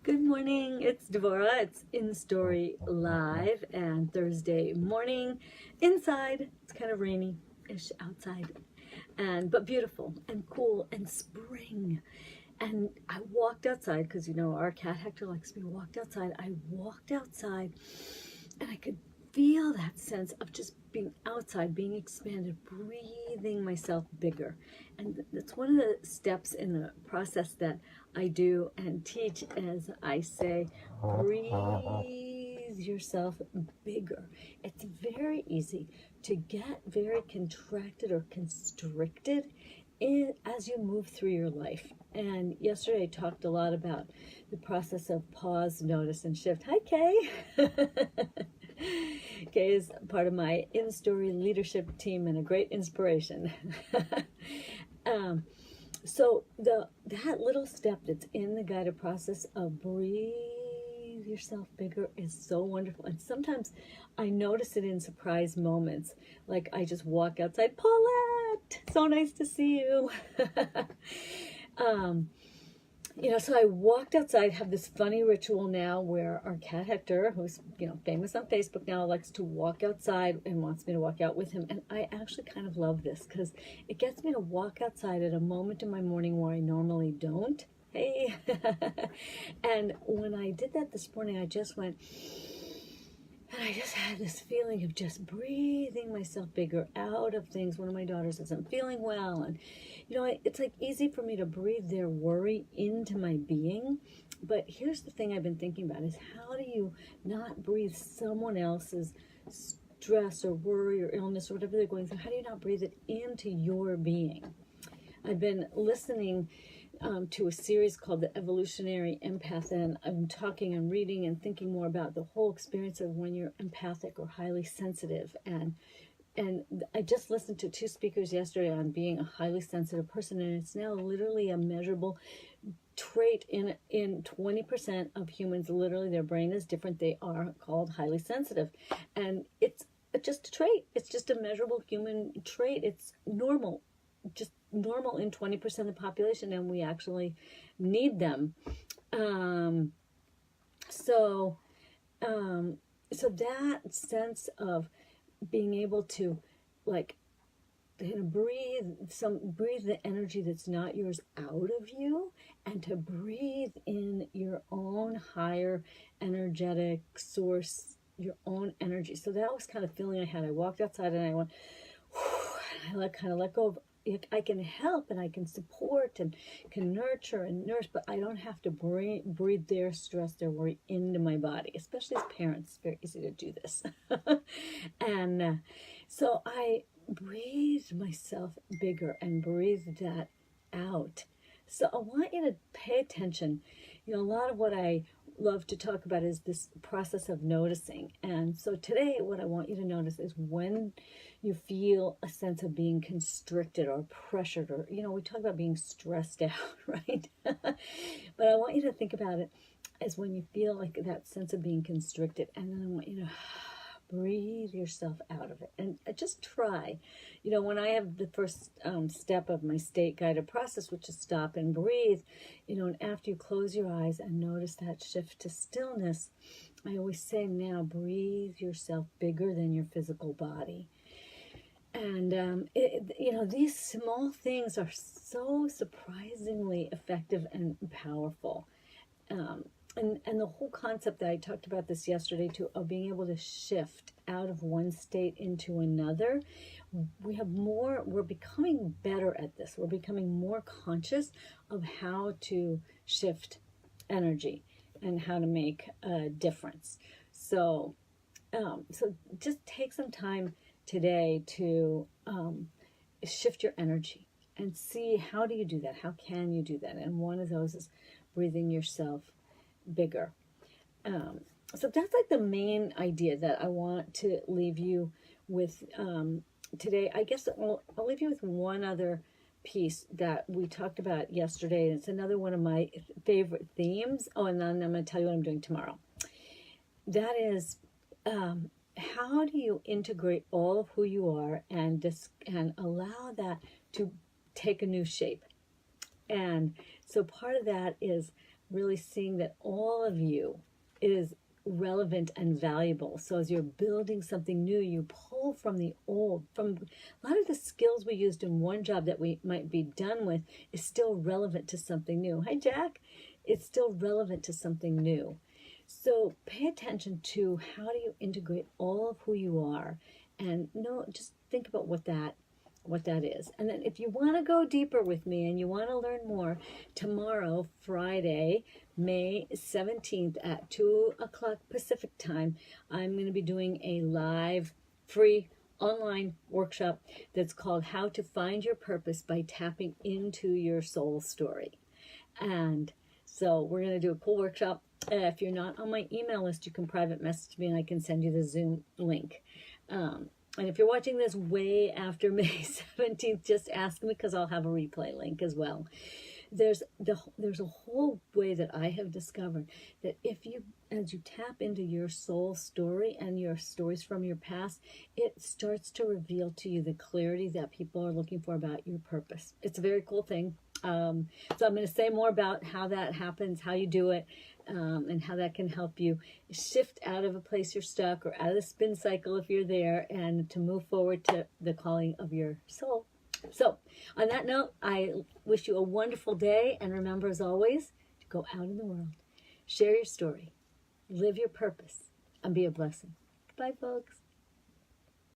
Good morning, it's Devorah. It's InStory Live and Thursday morning inside. It's kind of rainy-ish outside, but beautiful and cool and spring. And I walked outside because our cat Hector likes me. Walked outside. I walked outside and I could feel that sense of just being outside, being expanded, breathing myself bigger. And that's one of the steps in the process that I do and teach, as I say, breathe yourself bigger. It's very easy to get very contracted or constricted as you move through your life. And yesterday I talked a lot about the process of pause, notice, and shift. Hi, Kay. Kay is part of my InStory leadership team and a great inspiration. So that little step that's in the guided process of breathe yourself bigger is so wonderful. And sometimes I notice it in surprise moments. Like I just walk outside, Paulette, so nice to see you. So I walked outside, have this funny ritual now where our cat Hector, who's, famous on Facebook now, likes to walk outside and wants me to walk out with him. And I actually kind of love this because it gets me to walk outside at a moment in my morning where I normally don't. Hey. And when I did that this morning, I just went, and I just had this feeling of just breathing myself bigger out of things. One of my daughters isn't feeling well. And, it's like easy for me to breathe their worry into my being. But here's the thing I've been thinking about is how do you not breathe someone else's stress or worry or illness or whatever they're going through? How do you not breathe it into your being? I've been listening to a series called The Evolutionary Empath, and I'm talking and reading and thinking more about the whole experience of when you're empathic or highly sensitive. And I just listened to two speakers yesterday on being a highly sensitive person, and it's now literally a measurable trait in 20% of humans. Literally, their brain is different. They are called highly sensitive, and it's just a trait. It's just a measurable human trait. It's normal. Just normal in 20% of the population, and we actually need them. So that sense of being able to breathe the energy that's not yours out of you, and to breathe in your own higher energetic source, your own energy. So that was kind of the feeling I had. I walked outside and I went, whew, I kind of let go of. I can help and I can support and can nurture and nurse, but I don't have to breathe their stress, their worry into my body, especially as parents. It's very easy to do this. And so I breathed myself bigger and breathed that out. So I want you to pay attention. A lot of what I love to talk about is this process of noticing. And so today what I want you to notice is when you feel a sense of being constricted or pressured, or we talk about being stressed out, right? But I want you to think about it as when you feel like that sense of being constricted, and then I want you to breathe yourself out of it. And just try, when I have the first step of my state guided process, which is stop and breathe, and after you close your eyes and notice that shift to stillness, I always say, now breathe yourself bigger than your physical body. And, these small things are so surprisingly effective and powerful. And the whole concept that I talked about this yesterday too, of being able to shift out of one state into another, we're becoming better at this. We're becoming more conscious of how to shift energy and how to make a difference. So just take some time today to shift your energy and see, how do you do that? How can you do that? And one of those is breathing yourself bigger. So that's like the main idea that I want to leave you with today. I guess I'll leave you with one other piece that we talked about yesterday. It's another one of my favorite themes. Oh, and then I'm going to tell you what I'm doing tomorrow. That is, how do you integrate all of who you are and allow that to take a new shape? And so part of that is really seeing that all of you is relevant and valuable. So as you're building something new, you pull from the old. From a lot of the skills we used in one job that we might be done with is still relevant to something new. Hi, Jack. It's still relevant to something new. So pay attention to how do you integrate all of who you are, and just think about what that is. And then if you want to go deeper with me and you want to learn more, tomorrow, Friday, May 17th at 2 o'clock Pacific time, I'm going to be doing a live, free, online workshop that's called How to Find Your Purpose by Tapping into Your Soul Story. And so we're going to do a cool workshop. If you're not on my email list, you can private message me and I can send you the Zoom link. And if you're watching this way after May 17th, just ask me because I'll have a replay link as well. There's a whole way that I have discovered that as you tap into your soul story and your stories from your past, it starts to reveal to you the clarity that people are looking for about your purpose. It's a very cool thing. So I'm going to say more about how that happens, how you do it, and how that can help you shift out of a place you're stuck or out of the spin cycle if you're there, and to move forward to the calling of your soul. So on that note, I wish you a wonderful day, and remember, as always, to go out in the world, share your story, live your purpose, and be a blessing. Bye, folks.